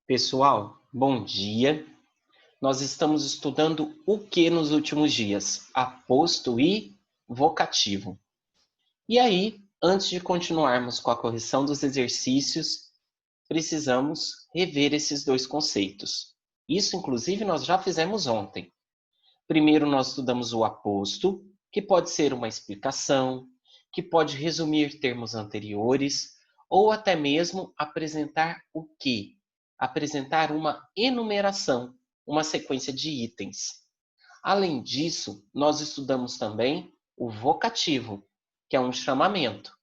Pessoal, bom dia. Nós estamos estudando o que nos últimos dias? Aposto e vocativo. E aí, antes de continuarmos com a correção dos exercícios, precisamos rever esses dois conceitos. Isso, inclusive, nós já fizemos ontem. Primeiro, nós estudamos o aposto, que pode ser uma explicação, que pode resumir termos anteriores, ou até mesmo apresentar o que? Apresentar uma enumeração, uma sequência de itens. Além disso, nós estudamos também o vocativo, que é um chamamento.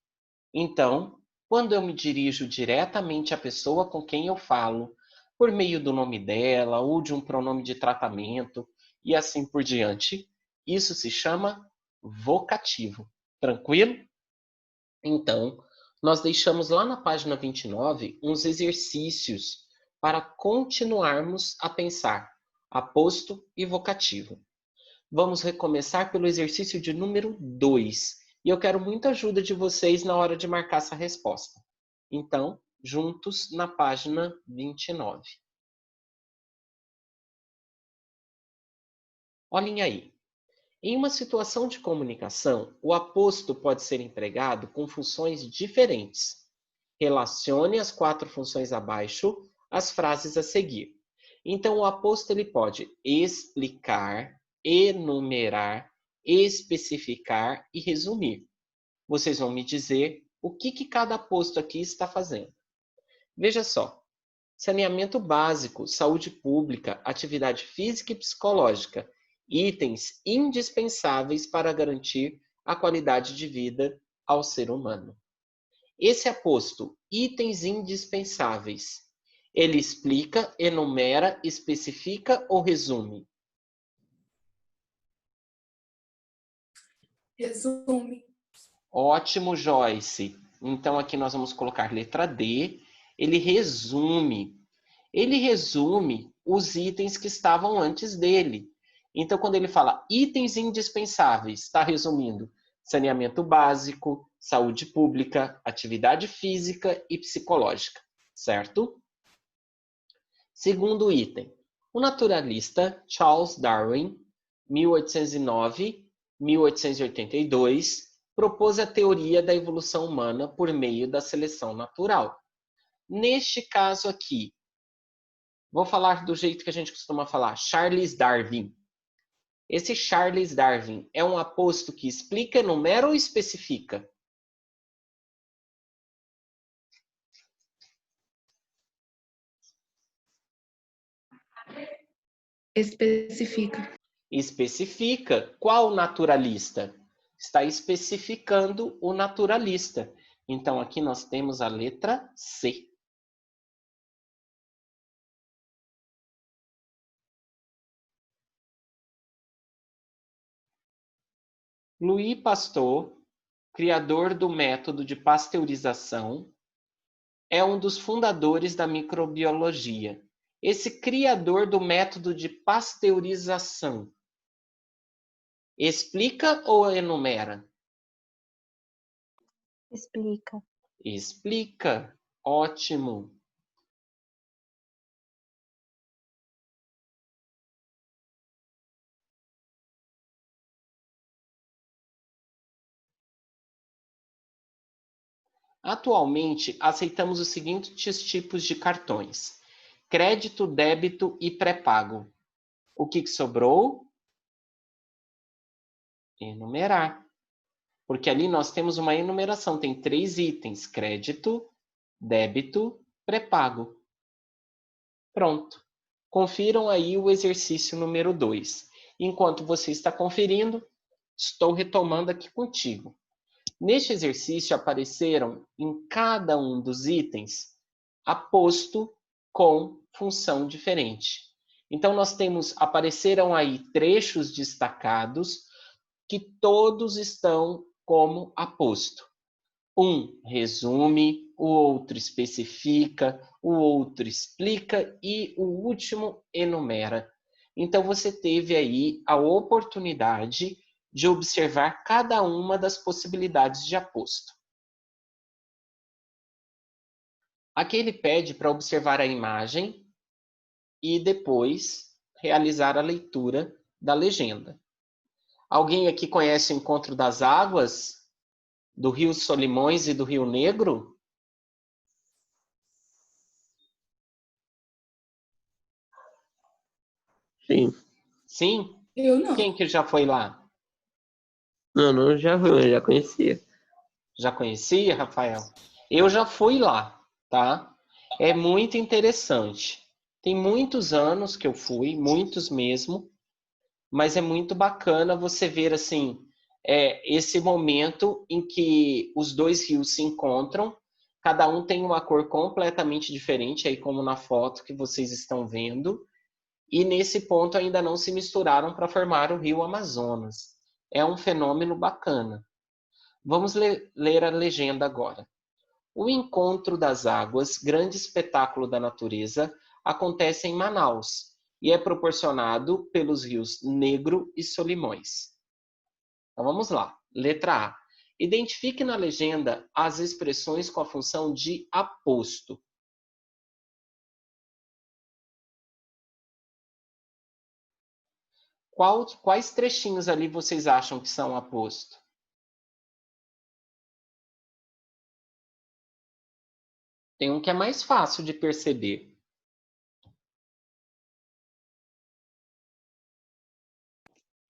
Então, quando eu me dirijo diretamente à pessoa com quem eu falo, por meio do nome dela ou de um pronome de tratamento e assim por diante, isso se chama vocativo. Tranquilo? Então, nós deixamos lá na página 29 uns exercícios para continuarmos a pensar aposto e vocativo. Vamos recomeçar pelo exercício de número 2. E eu quero muita ajuda de vocês na hora de marcar essa resposta. Então, juntos na página 29. Olhem aí. Em uma situação de comunicação, o aposto pode ser empregado com funções diferentes. Relacione as 4 funções abaixo às frases a seguir. Então, o aposto ele pode explicar, enumerar, especificar e resumir. Vocês vão me dizer o que cada aposto aqui está fazendo. Veja só. Saneamento básico, saúde pública, atividade física e psicológica. Itens indispensáveis para garantir a qualidade de vida ao ser humano. Esse aposto, itens indispensáveis, ele explica, enumera, especifica ou resume? Resume. Ótimo, Joyce. Então aqui nós vamos colocar letra D. Ele resume. Ele resume os itens que estavam antes dele. Então, quando ele fala itens indispensáveis, está resumindo saneamento básico, saúde pública, atividade física e psicológica, certo? Segundo item, o naturalista Charles Darwin, 1809-1882, propôs a teoria da evolução humana por meio da seleção natural. Neste caso aqui, vou falar do jeito que a gente costuma falar, Charles Darwin. Esse Charles Darwin é um aposto que explica, enumera ou especifica? Especifica. Especifica. Qual naturalista? Está especificando o naturalista. Então, aqui nós temos a letra C. Louis Pasteur, criador do método de pasteurização, é um dos fundadores da microbiologia. Esse criador do método de pasteurização explica ou enumera? Explica. Explica. Ótimo. Atualmente, aceitamos os seguintes tipos de cartões: crédito, débito e pré-pago. O que sobrou? Enumerar. Porque ali nós temos uma enumeração, tem 3 itens: crédito, débito, pré-pago. Pronto. Confiram aí o exercício número 2. Enquanto você está conferindo, estou retomando aqui contigo. Neste exercício apareceram em cada um dos itens aposto com função diferente. Então nós apareceram aí trechos destacados que todos estão como aposto. Um resume, o outro especifica, o outro explica e o último enumera. Então você teve aí a oportunidade de observar cada uma das possibilidades de aposto. Aqui ele pede para observar a imagem e depois realizar a leitura da legenda. Alguém aqui conhece o Encontro das Águas do Rio Solimões e do Rio Negro? Sim. Sim? Eu não. Quem que já foi lá? Não, já fui, eu já conhecia. Já conhecia, Rafael? Eu já fui lá, tá? É muito interessante. Tem muitos anos que eu fui, muitos mesmo, mas é muito bacana você ver assim esse momento em que os dois rios se encontram. Cada um tem uma cor completamente diferente, aí como na foto que vocês estão vendo. E nesse ponto ainda não se misturaram para formar o rio Amazonas. É um fenômeno bacana. Vamos ler a legenda agora. O Encontro das Águas, grande espetáculo da natureza, acontece em Manaus e é proporcionado pelos rios Negro e Solimões. Então vamos lá. Letra A. Identifique na legenda as expressões com a função de aposto. Quais trechinhos ali vocês acham que são aposto? Tem um que é mais fácil de perceber.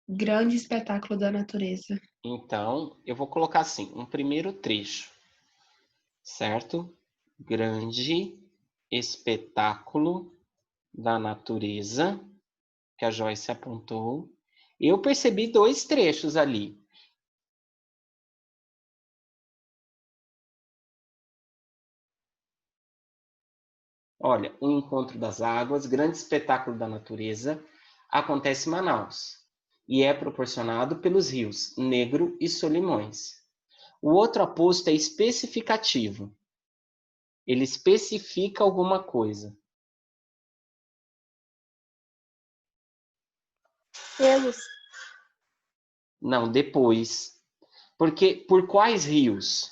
Grande espetáculo da natureza. Então, eu vou colocar assim, um primeiro trecho, certo? Grande espetáculo da natureza, que a Joyce apontou. Eu percebi dois trechos ali. Olha, o Encontro das Águas, grande espetáculo da natureza, acontece em Manaus e é proporcionado pelos rios Negro e Solimões. O outro aposto é especificativo. Ele especifica alguma coisa. Pelos. Não, depois. Porque por quais rios?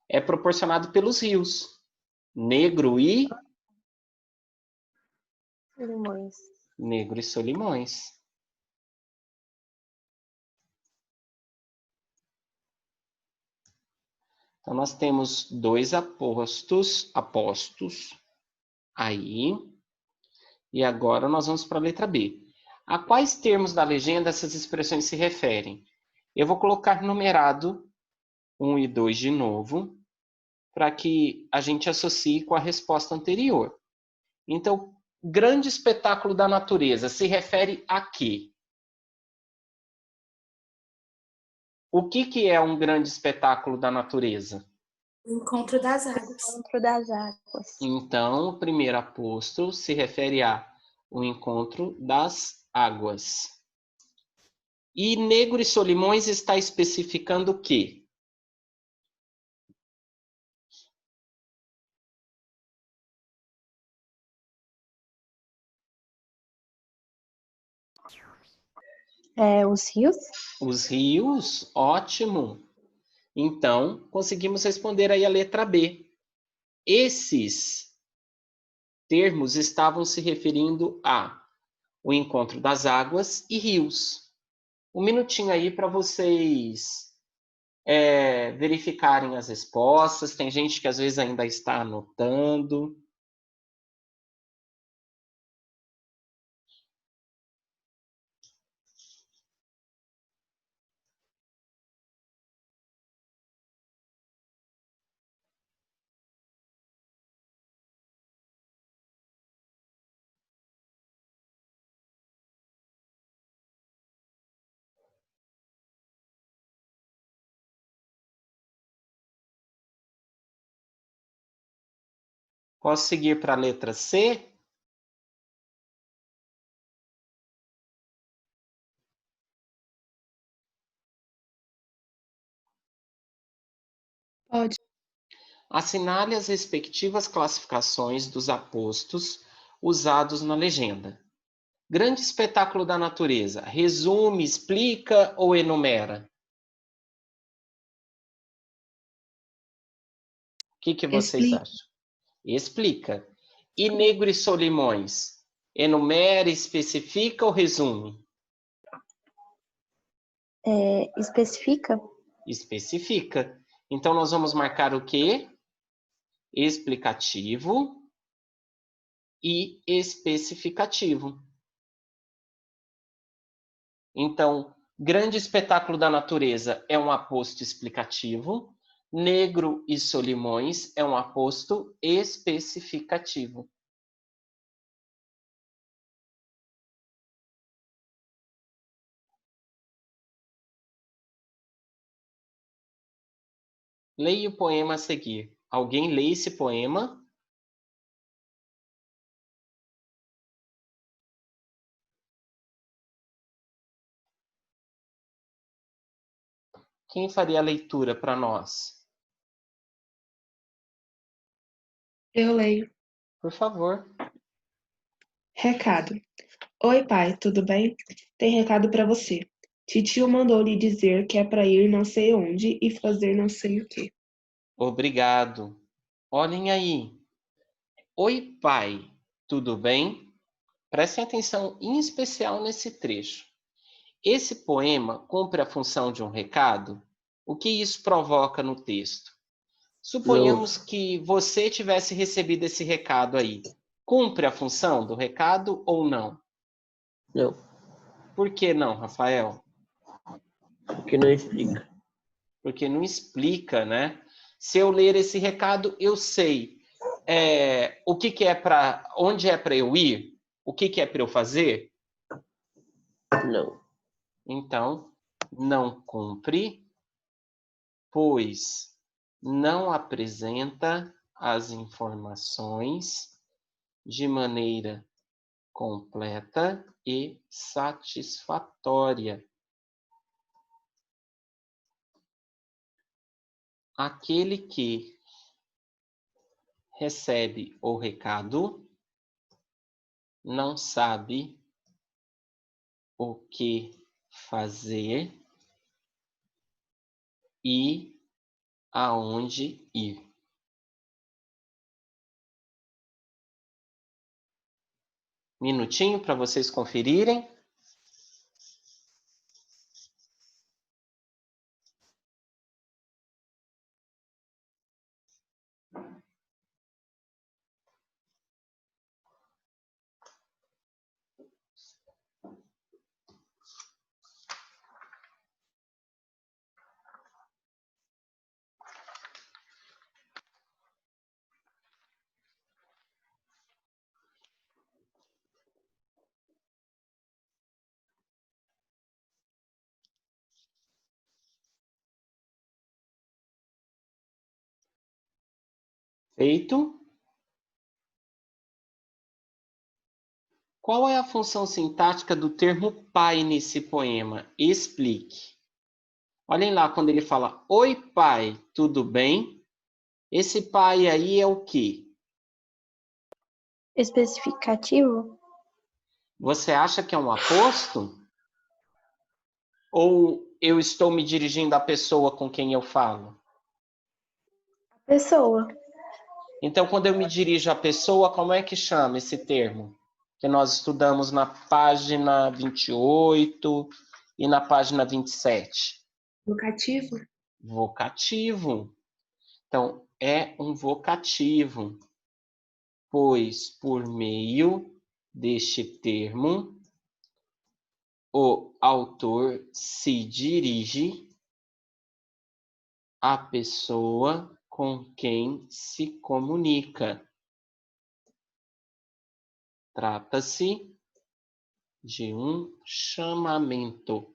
É proporcionado pelos rios Negro e Limões. Negro e Solimões. Então nós temos dois apostos aí. E agora nós vamos para a letra B. A quais termos da legenda essas expressões se referem? Eu vou colocar numerado 1 e 2 de novo, para que a gente associe com a resposta anterior. Então, grande espetáculo da natureza se refere a quê? O que é um grande espetáculo da natureza? Encontro das Águas. Encontro das Águas. Então, o primeiro aposto se refere a o encontro das águas. E Negro e Solimões está especificando o quê? Os rios. Os rios, ótimo. Então, conseguimos responder aí a letra B. Esses termos estavam se referindo a o encontro das águas e rios. Um minutinho aí para vocês verificarem as respostas. Tem gente que às vezes ainda está anotando. Posso seguir para a letra C? Pode. Assinale as respectivas classificações dos apostos usados na legenda. Grande espetáculo da natureza. Resume, explica ou enumera? O que vocês Explica. acham? Explica. E Negro e Solimões? Enumera, especifica ou resume? Especifica? Especifica. Então, nós vamos marcar o quê? Explicativo e especificativo. Então, grande espetáculo da natureza é um aposto explicativo. Negro e Solimões é um aposto especificativo. Leia o poema a seguir. Alguém lê esse poema? Quem faria a leitura para nós? Eu leio. Por favor. Recado. Oi, pai, tudo bem? Tem recado para você. Titio mandou lhe dizer que é para ir não sei onde e fazer não sei o quê. Obrigado. Olhem aí. Oi, pai, tudo bem? Prestem atenção em especial nesse trecho. Esse poema cumpre a função de um recado? O que isso provoca no texto? Não, Suponhamos que você tivesse recebido esse recado aí. Cumpre a função do recado ou não? não, Por que não, Rafael? porque não explica. Porque não explica, né? Se eu ler esse recado, eu sei o que é para, onde é para eu ir, o que é para eu fazer. Não, Então, não cumpre, pois não apresenta as informações de maneira completa e satisfatória. Aquele que recebe o recado não sabe o que fazer e aonde ir. Minutinho para vocês conferirem. Feito. Qual é a função sintática do termo pai nesse poema? Explique. Olhem lá quando ele fala: Oi, pai, tudo bem? Esse pai aí é o quê? Especificativo? Você acha que é um aposto? Ou eu estou me dirigindo à pessoa com quem eu falo? Pessoa. Então, quando eu me dirijo à pessoa, como é que chama esse termo? Que nós estudamos na página 28 e na página 27. Vocativo? Vocativo. Então, é um vocativo, pois por meio deste termo, o autor se dirige à pessoa com quem se comunica. Trata-se de um chamamento.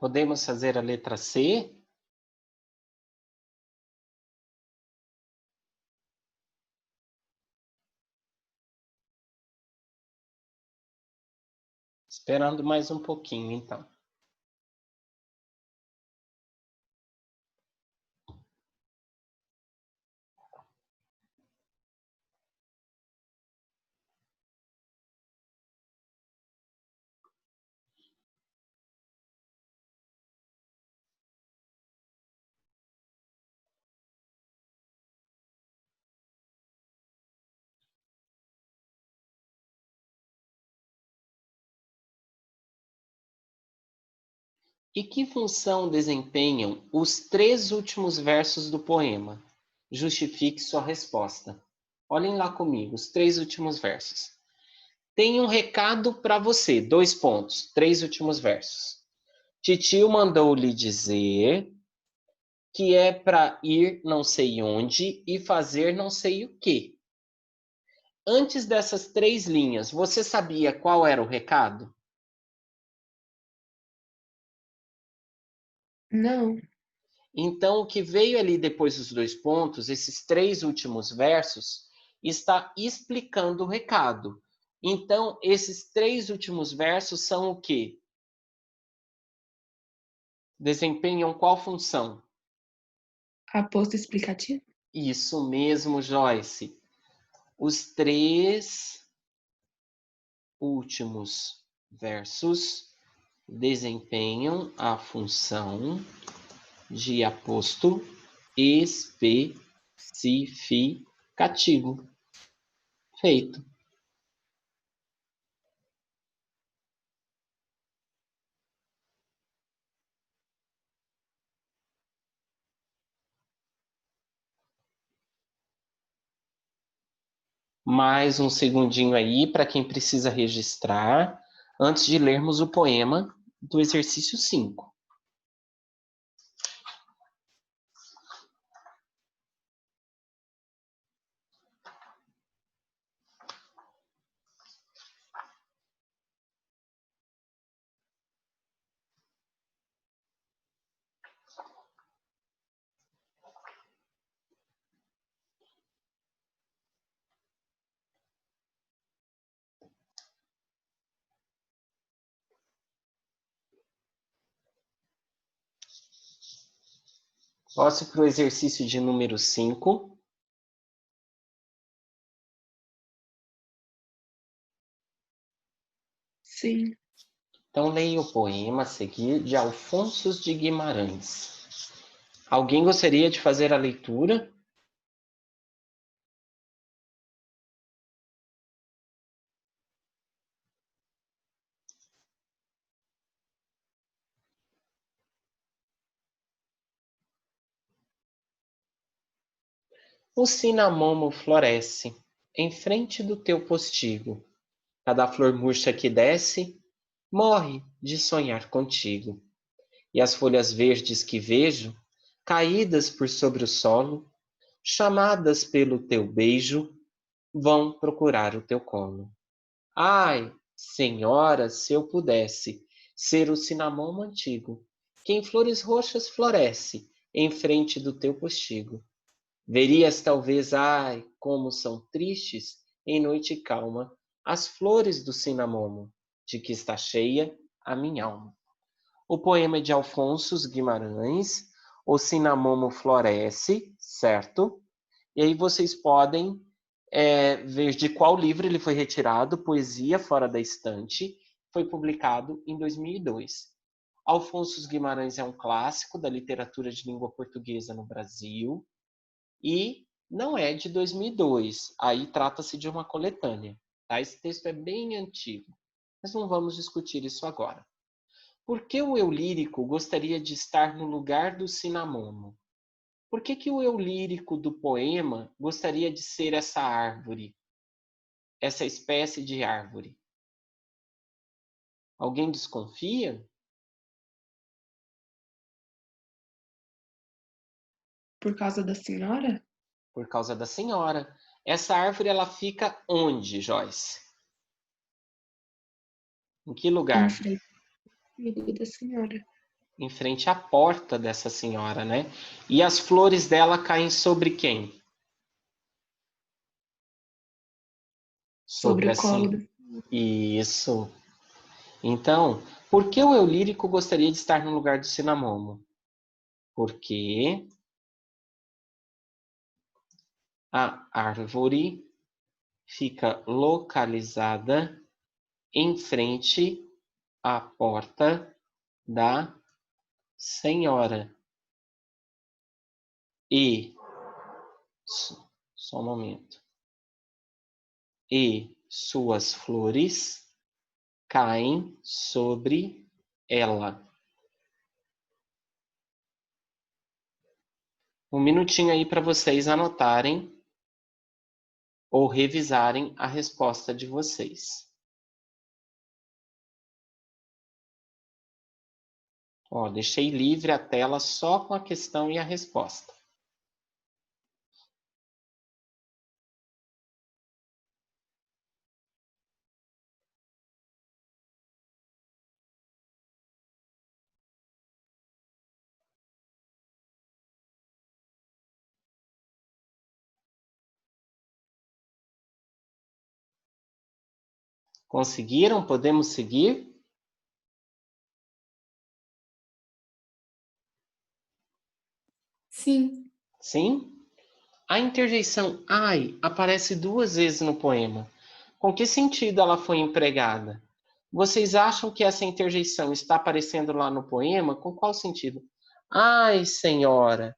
Podemos fazer a letra C? Esperando mais um pouquinho, então. E que função desempenham os 3 últimos versos do poema? Justifique sua resposta. Olhem lá comigo, os 3 últimos versos. Tem um recado para você, 2 pontos, 3 últimos versos. Titio mandou lhe dizer que é para ir não sei onde e fazer não sei o quê. Antes dessas 3 linhas, você sabia qual era o recado? Não. Então, o que veio ali depois dos 2 pontos, esses 3 últimos versos, está explicando o recado. Então, esses 3 últimos versos são o quê? Desempenham qual função? Aposto explicativo? Isso mesmo, Joyce. Os 3 últimos versos desempenham a função de aposto especificativo. Feito. Mais um segundinho aí para quem precisa registrar antes de lermos o poema do exercício 5. Posso para o exercício de número 5. Sim. Então, leia o poema a seguir de Alfonso de Guimarães. Alguém gostaria de fazer a leitura? O cinamomo floresce em frente do teu postigo. Cada flor murcha que desce morre de sonhar contigo. E as folhas verdes que vejo, caídas por sobre o solo, chamadas pelo teu beijo, vão procurar o teu colo. Ai, senhora, se eu pudesse ser o cinamomo antigo, que em flores roxas floresce em frente do teu postigo. Verias talvez, ai, como são tristes em noite calma as flores do cinamomo, de que está cheia a minha alma. O poema é de Alfonso Guimarães, O Cinamomo Floresce, certo? E aí vocês podem ver de qual livro ele foi retirado, Poesia Fora da Estante, foi publicado em 2002. Alfonso Guimarães é um clássico da literatura de língua portuguesa no Brasil e não é de 2002, aí trata-se de uma coletânea. Tá? Esse texto é bem antigo, mas não vamos discutir isso agora. Por que o eu lírico gostaria de estar no lugar do cinamomo? Por que o eu lírico do poema gostaria de ser essa árvore, essa espécie de árvore? Alguém desconfia? Por causa da senhora? Por causa da senhora. Essa árvore ela fica onde, Joyce? Em que Em lugar? frente da senhora. Em frente à porta dessa senhora, né? E as flores dela caem sobre quem? Sobre Sobre o a colo. senhora. Isso. Então, por que o eu lírico gostaria de estar no lugar do cinamomo? Porque a árvore fica localizada em frente à porta da senhora. E, só um momento, e suas flores caem sobre ela. Um minutinho aí para vocês anotarem ou revisarem a resposta de vocês. Ó, deixei livre a tela só com a questão e a resposta. Conseguiram? Podemos seguir? Sim. Sim? A interjeição ai aparece 2 vezes no poema. Com que sentido ela foi empregada? Vocês acham que essa interjeição está aparecendo lá no poema? Com qual sentido? Ai, senhora,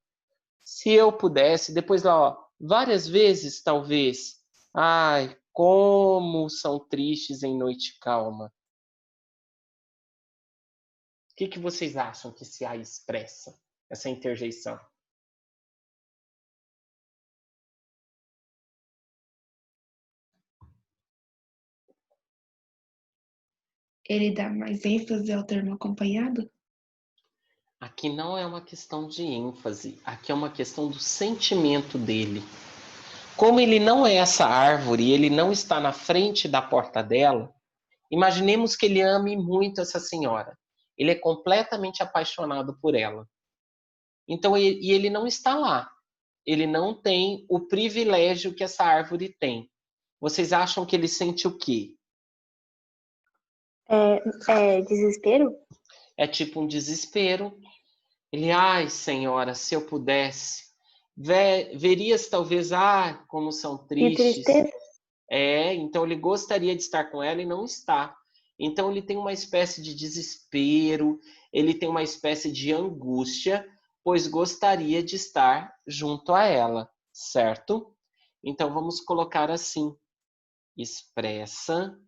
se eu pudesse, depois lá, ó, várias vezes, talvez. Ai, como são tristes em noite calma. O que vocês acham que esse ai expressa, essa interjeição? Ele dá mais ênfase ao termo acompanhado? Aqui não é uma questão de ênfase, aqui é uma questão do sentimento dele. Como ele não é essa árvore, ele não está na frente da porta dela, imaginemos que ele ame muito essa senhora. Ele é completamente apaixonado por ela. Então, ele não está lá. Ele não tem o privilégio que essa árvore tem. Vocês acham que ele sente o quê? Desespero? É tipo um desespero. Ele, ai, senhora, se eu pudesse, verias talvez, como são De tristes. tristeza? Então ele gostaria de estar com ela e não está. Então ele tem uma espécie de desespero, ele tem uma espécie de angústia, pois gostaria de estar junto a ela, certo? Então vamos colocar assim: expressa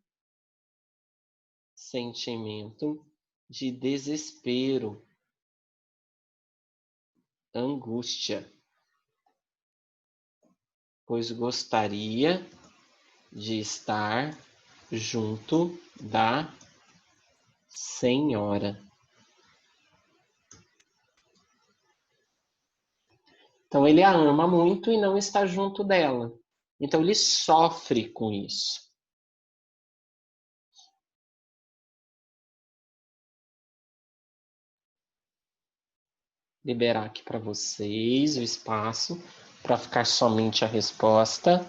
sentimento de desespero, angústia, pois gostaria de estar junto da senhora. Então ele a ama muito e não está junto dela. Então ele sofre com isso. Liberar aqui para vocês o espaço para ficar somente a resposta.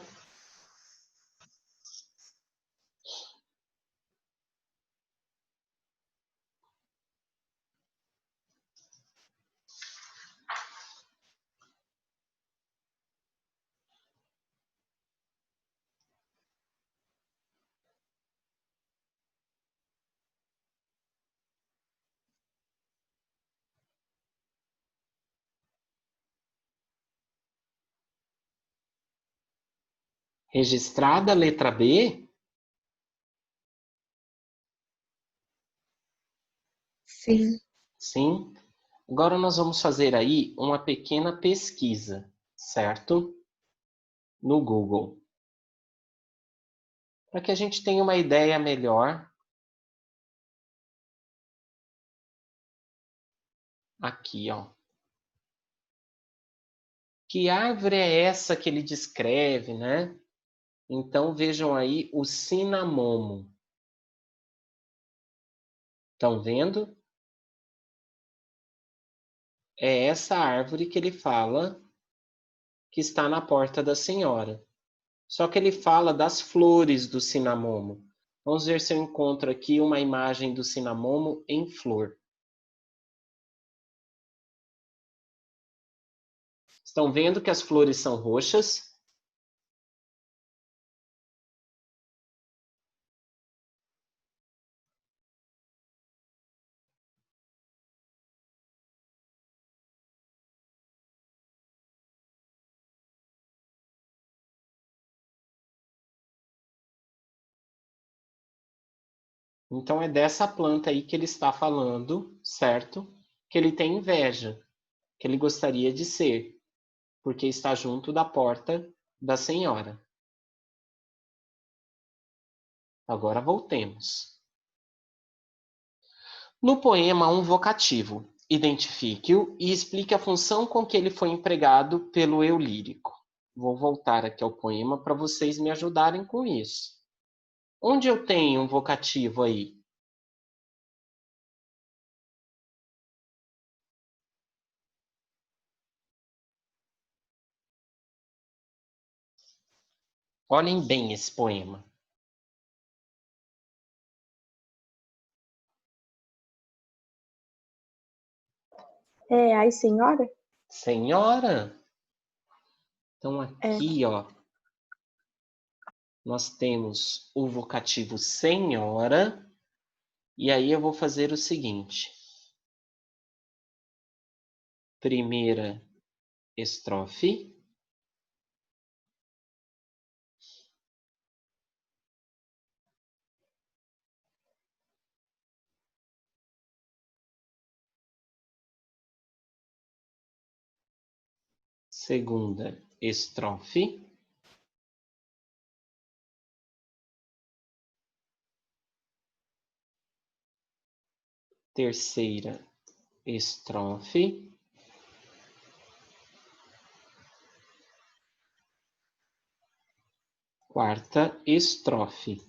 Registrada a letra B? Sim. Sim. Agora nós vamos fazer aí uma pequena pesquisa, certo? No Google. Para que a gente tenha uma ideia melhor. Aqui, ó. Que árvore é essa que ele descreve, né? Então vejam aí o cinamomo. Estão vendo? É essa árvore que ele fala que está na porta da senhora. Só que ele fala das flores do cinamomo. Vamos ver se eu encontro aqui uma imagem do cinamomo em flor. Estão vendo que as flores são roxas? Então é dessa planta aí que ele está falando, certo? Que ele tem inveja, que ele gostaria de ser, porque está junto da porta da senhora. Agora voltemos. No poema há um vocativo. Identifique-o e explique a função com que ele foi empregado pelo eu lírico. Vou voltar aqui ao poema para vocês me ajudarem com isso. Onde eu tenho um vocativo aí? Olhem bem esse poema. Ai, senhora? Senhora. Então aqui, ó, nós temos o vocativo senhora, e aí eu vou fazer o seguinte. Primeira estrofe. Segunda estrofe. Terceira estrofe. Quarta estrofe.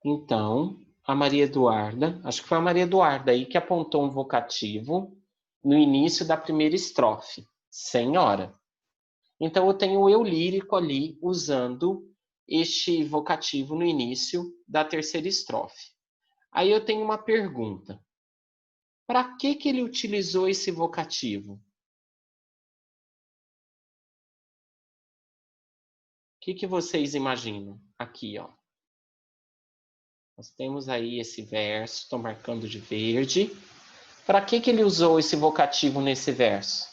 Então, a Maria Eduarda, acho que foi a Maria Eduarda aí que apontou um vocativo no início da primeira estrofe, senhora. Então, eu tenho o eu lírico ali usando este vocativo no início da terceira estrofe. Aí eu tenho uma pergunta. Para que ele utilizou esse vocativo? O que vocês imaginam aqui, ó? Nós temos aí esse verso, estou marcando de verde. Para que ele usou esse vocativo nesse verso?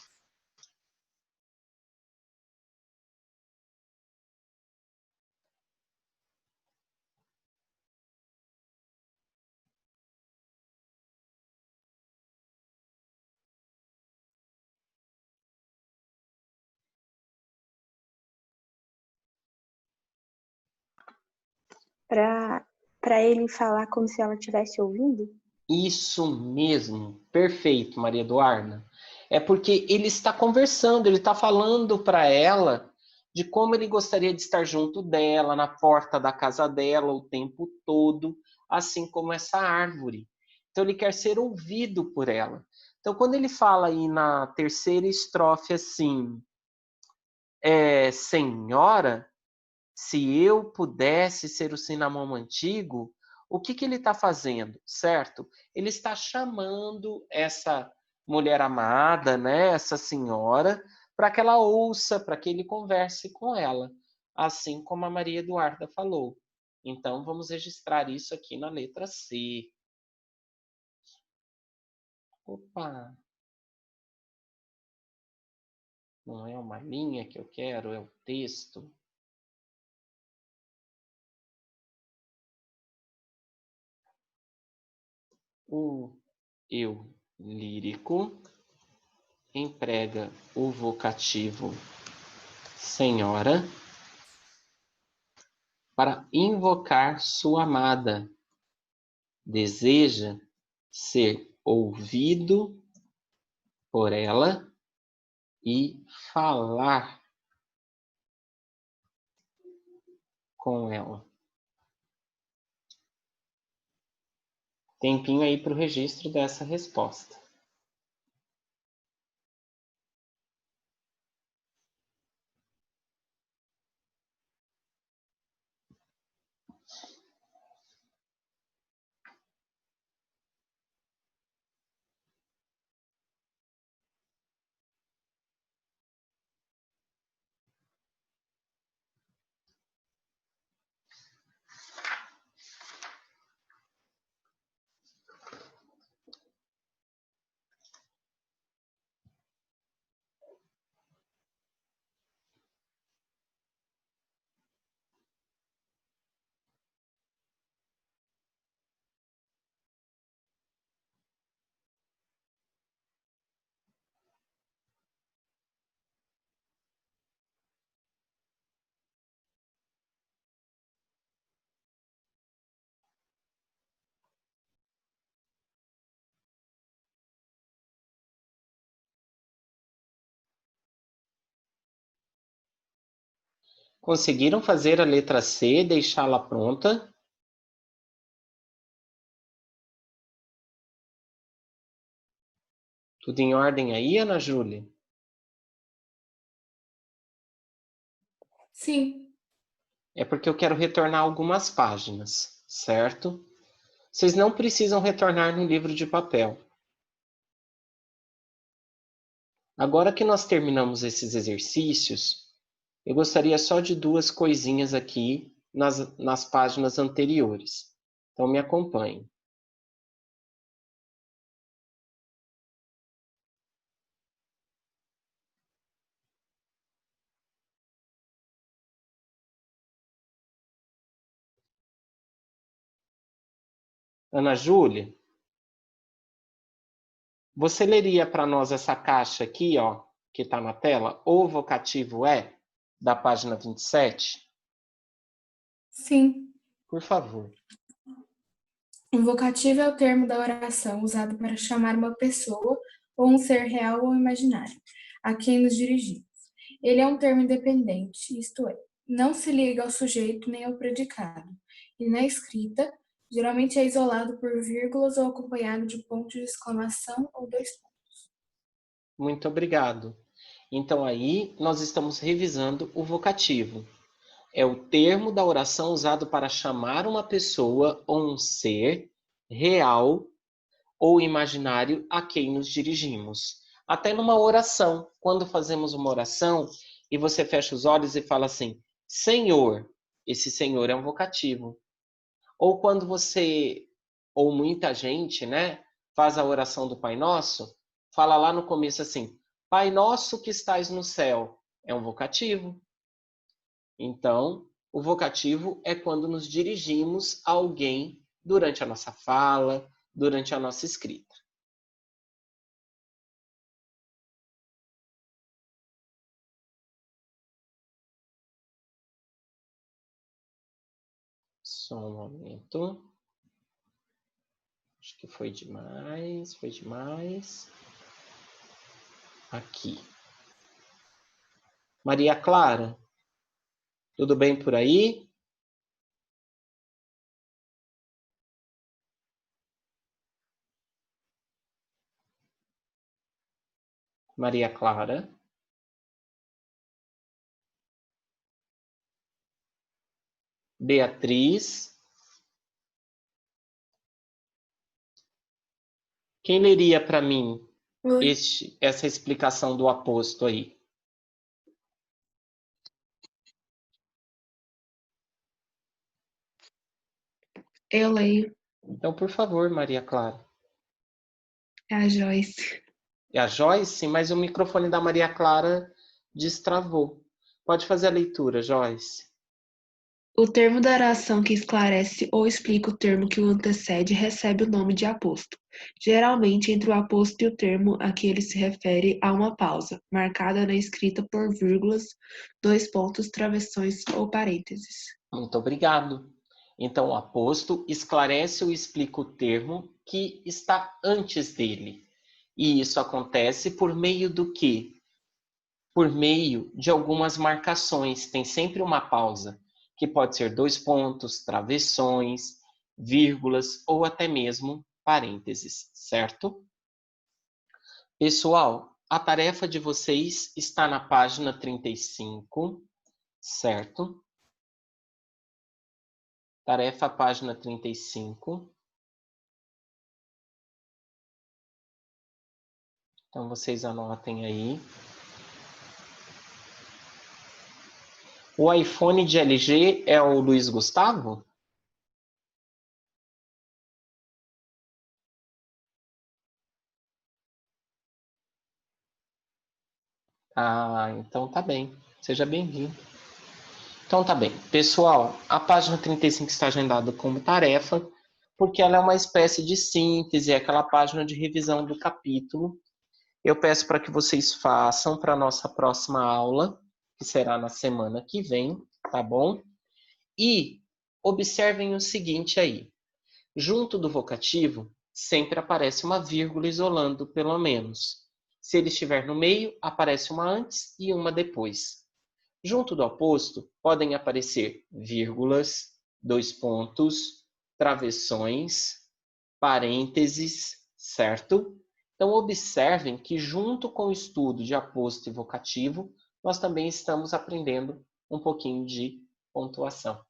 Para ele falar como se ela estivesse ouvindo? Isso mesmo, perfeito, Maria Eduarda. É porque ele está conversando, ele está falando para ela de como ele gostaria de estar junto dela, na porta da casa dela o tempo todo, assim como essa árvore. Então ele quer ser ouvido por ela. Então quando ele fala aí na terceira estrofe assim, senhora, se eu pudesse ser o Cinnamon antigo, o que ele está fazendo, certo? Ele está chamando essa mulher amada, né, essa senhora, para que ela ouça, para que ele converse com ela, assim como a Maria Eduarda falou. Então, vamos registrar isso aqui na letra C. Opa! Não é uma linha que eu quero, é o texto. O eu lírico emprega o vocativo senhora para invocar sua amada. Deseja ser ouvido por ela e falar com ela. Tempinho aí para o registro dessa resposta. Conseguiram fazer a letra C, deixá-la pronta? Tudo em ordem aí, Ana Júlia? Sim. É porque eu quero retornar algumas páginas, certo? Vocês não precisam retornar no livro de papel. Agora que nós terminamos esses exercícios, eu gostaria só de duas coisinhas aqui nas páginas anteriores. Então, me acompanhe. Ana Júlia, você leria para nós essa caixa aqui, ó, que está na tela? O vocativo é, da página 27? Sim. Por favor. O vocativo é o termo da oração usado para chamar uma pessoa ou um ser real ou imaginário, a quem nos dirigimos. Ele é um termo independente, isto é, não se liga ao sujeito nem ao predicado, e na escrita, geralmente é isolado por vírgulas ou acompanhado de pontos de exclamação ou dois pontos. Muito obrigado. Então, aí, nós estamos revisando o vocativo. É o termo da oração usado para chamar uma pessoa ou um ser real ou imaginário a quem nos dirigimos. Até numa oração, quando fazemos uma oração e você fecha os olhos e fala assim, Senhor, esse Senhor é um vocativo. Ou quando você, ou muita gente, né, faz a oração do Pai Nosso, fala lá no começo assim, Pai Nosso que estais no céu, é um vocativo. Então, o vocativo é quando nos dirigimos a alguém durante a nossa fala, durante a nossa escrita. Só um momento. Acho que foi demais, foi demais. Aqui. Maria Clara, tudo bem por aí? Maria Clara. Beatriz. Quem leria para mim essa explicação do aposto aí? Eu leio. Então, por favor, Maria Clara. É a Joyce. É a Joyce, mas o microfone da Maria Clara destravou. Pode fazer a leitura, Joyce. O termo da oração que esclarece ou explica o termo que o antecede recebe o nome de aposto. Geralmente, entre o aposto e o termo a que ele se refere, há uma pausa, marcada na escrita por vírgulas, dois pontos, travessões ou parênteses. Muito obrigado. Então, o aposto esclarece ou explica o termo que está antes dele. E isso acontece por meio do quê? Por meio de algumas marcações. Tem sempre uma pausa, que pode ser dois pontos, travessões, vírgulas ou até mesmo parênteses, certo? Pessoal, a tarefa de vocês está na página 35, certo? Tarefa página 35. Então, vocês anotem aí. O iPhone de LG é o Luiz Gustavo? Ah, então tá bem. Seja bem-vindo. Então tá bem. Pessoal, a página 35 está agendada como tarefa, porque ela é uma espécie de síntese, é aquela página de revisão do capítulo. Eu peço para que vocês façam para a nossa próxima aula, que será na semana que vem, tá bom? E observem o seguinte aí. Junto do vocativo, sempre aparece uma vírgula isolando, pelo menos. Se ele estiver no meio, aparece uma antes e uma depois. Junto do aposto podem aparecer vírgulas, dois pontos, travessões, parênteses, certo? Então, observem que junto com o estudo de aposto e vocativo, nós também estamos aprendendo um pouquinho de pontuação.